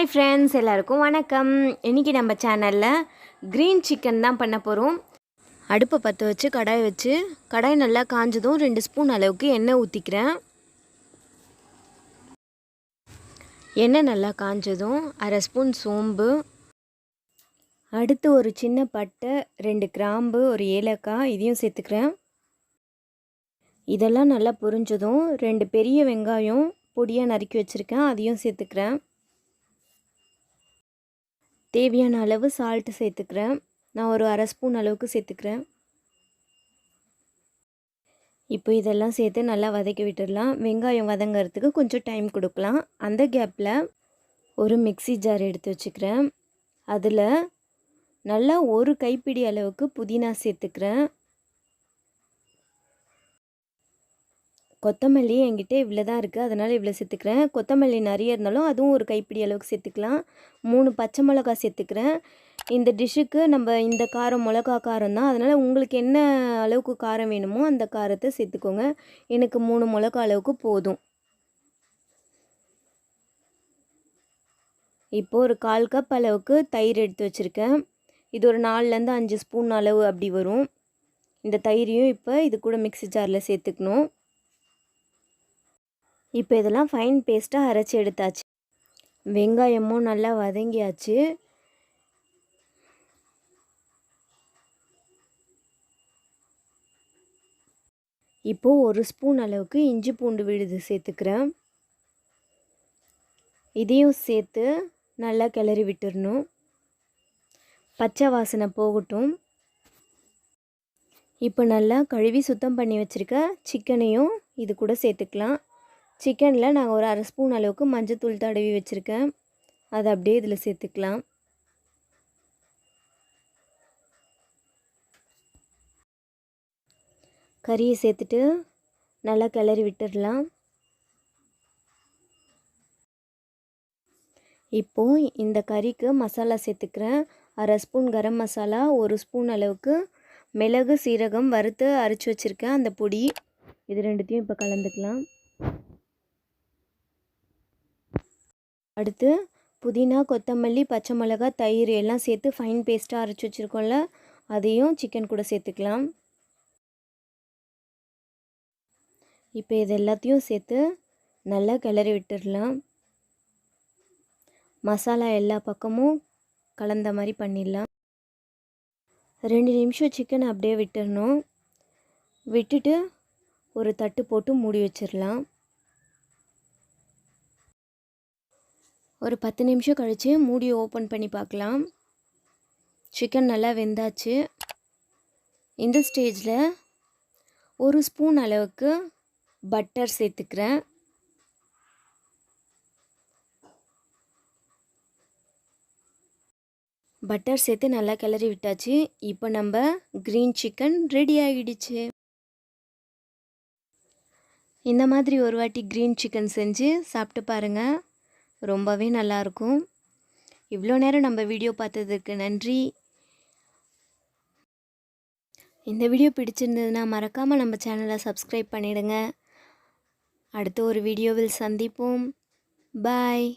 Hi friends, எல்லாருக்கும் வணக்கம். இன்றைக்கி நம்ம சேனலில் க்ரீன் சிக்கன் தான் பண்ண போகிறோம். அடுப்பை பற்ற வச்சு கடாய் நல்லா காஞ்சதும் 2 ஸ்பூன் அளவுக்கு எண்ணெய் ஊற்றிக்கிறேன். எண்ணெய் நல்லா காஞ்சதும் 1/2 ஸ்பூன் சோம்பு, அடுத்து ஒரு சின்ன பட்டை, 2 கிராம்பு, ஒரு ஏலக்காய் இதையும் சேர்த்துக்கிறேன். இதெல்லாம் நல்லா பொரிஞ்சதும் 2 பெரிய வெங்காயம் பொடியாக நறுக்கி வச்சுருக்கேன், அதையும் சேர்த்துக்கிறேன். தேவையான அளவு சால்ட்டு சேர்த்துக்கிறேன். நான் ஒரு 1/2 ஸ்பூன் அளவுக்கு சேர்த்துக்கிறேன். இப்போ இதெல்லாம் சேர்த்து நல்லா வதக்கி விட்டுடலாம். வெங்காயம் வதங்கிறதுக்கு கொஞ்சம் டைம் கொடுக்கலாம். அந்த கேப்பில் ஒரு மிக்ஸி ஜார் எடுத்து வச்சுக்கிறேன். அதில் நல்லா ஒரு கைப்பிடி அளவுக்கு புதினா சேர்த்துக்கிறேன். கொத்தமல்லி என்கிட்ட இவ்வளோ தான் இருக்குது, அதனால் இவ்வளோ சேர்த்துக்கிறேன். கொத்தமல்லி நிறைய இருந்தாலும் அதுவும் ஒரு கைப்பிடி அளவுக்கு சேர்த்துக்கலாம். 3 பச்சை மிளகா சேர்த்துக்கிறேன். இந்த டிஷ்ஷுக்கு நம்ம இந்த காரம் மிளகா காரம் தான், அதனால் உங்களுக்கு என்ன அளவுக்கு காரம் வேணுமோ அந்த காரத்தை சேர்த்துக்கோங்க. எனக்கு 3 மிளகா அளவுக்கு போதும். இப்போது ஒரு 1/4 கப் அளவுக்கு தயிர் எடுத்து வச்சுருக்கேன். இது ஒரு 4லேருந்து 5 ஸ்பூன் அளவு அப்படி வரும். இந்த தயிரையும் இப்போ இது கூட மிக்ஸி ஜாரில் சேர்த்துக்கணும். இப்போ இதெல்லாம் ஃபைன் பேஸ்ட்டாக அரைச்சி எடுத்தாச்சு. வெங்காயமும் நல்லா வதங்கியாச்சு. இப்போது 1 ஸ்பூன் அளவுக்கு இஞ்சி பூண்டு விழுது சேர்த்துக்கிறேன். இதையும் சேர்த்து நல்லா கிளறி விட்டுறணும். பச்சை வாசனை போகட்டும். இப்போ நல்லா கழுவி சுத்தம் பண்ணி வச்சுருக்க சிக்கனையும் இது கூட சேர்த்துக்கலாம். சிக்கனில் நான் ஒரு 1/2 ஸ்பூன் அளவுக்கு மஞ்சத்தூள் தடவி வச்சுருக்கேன், அதை அப்படியே இதில் சேர்த்துக்கலாம். கறியை சேர்த்துட்டு நல்லா கிளறி விட்டுடலாம். இப்போது இந்த கறிக்கு மசாலா சேர்த்துக்கிறேன். 1/2 ஸ்பூன் கரம் மசாலா, 1 ஸ்பூன் அளவுக்கு மிளகு சீரகம் வறுத்து அரைச்சி வச்சுருக்கேன் அந்த பொடி. இது ரெண்டுத்தையும் இப்போ கலந்துக்கலாம். அடுத்து புதினா, கொத்தமல்லி, பச்சை மிளகா, தயிர் எல்லாம் சேர்த்து ஃபைன் பேஸ்ட்டாக அரைச்சி வச்சுருக்கோம்ல, அதையும் சிக்கன் கூட சேர்த்துக்கலாம். இப்போ இது எல்லாத்தையும் சேர்த்து நல்லா கிளறி விட்டுடலாம். மசாலா எல்லா பக்கமும் கலந்த மாதிரி பண்ணிடலாம். 2 நிமிஷம் சிக்கனை அப்படியே விட்டுடணும். விட்டுட்டு ஒரு தட்டு போட்டு மூடி வச்சிடலாம். ஒரு 10 நிமிஷம் கழித்து மூடியை ஓப்பன் பண்ணி பார்க்கலாம். சிக்கன் நல்லா வெந்தாச்சு. இந்த ஸ்டேஜில் 1 ஸ்பூன் அளவுக்கு பட்டர் சேர்த்துக்கிறேன். பட்டர் சேர்த்து நல்லா கிளறி விட்டாச்சு. இப்போ நம்ம க்ரீன் சிக்கன் ரெடி ஆகிடுச்சு. இந்த மாதிரி ஒரு வாட்டி க்ரீன் சிக்கன் செஞ்சு சாப்பிட்டு பாருங்கள், ரொம்பவே நல்லாயிருக்கும். இவ்வளோ நேரம் நம்ம வீடியோ பார்த்ததுக்கு நன்றி. இந்த வீடியோ பிடிச்சிருந்ததுன்னா மறக்காமல் நம்ம சேனலை சப்ஸ்கிரைப் பண்ணிவிடுங்க. அடுத்த ஒரு வீடியோவில் சந்திப்போம். பாய்.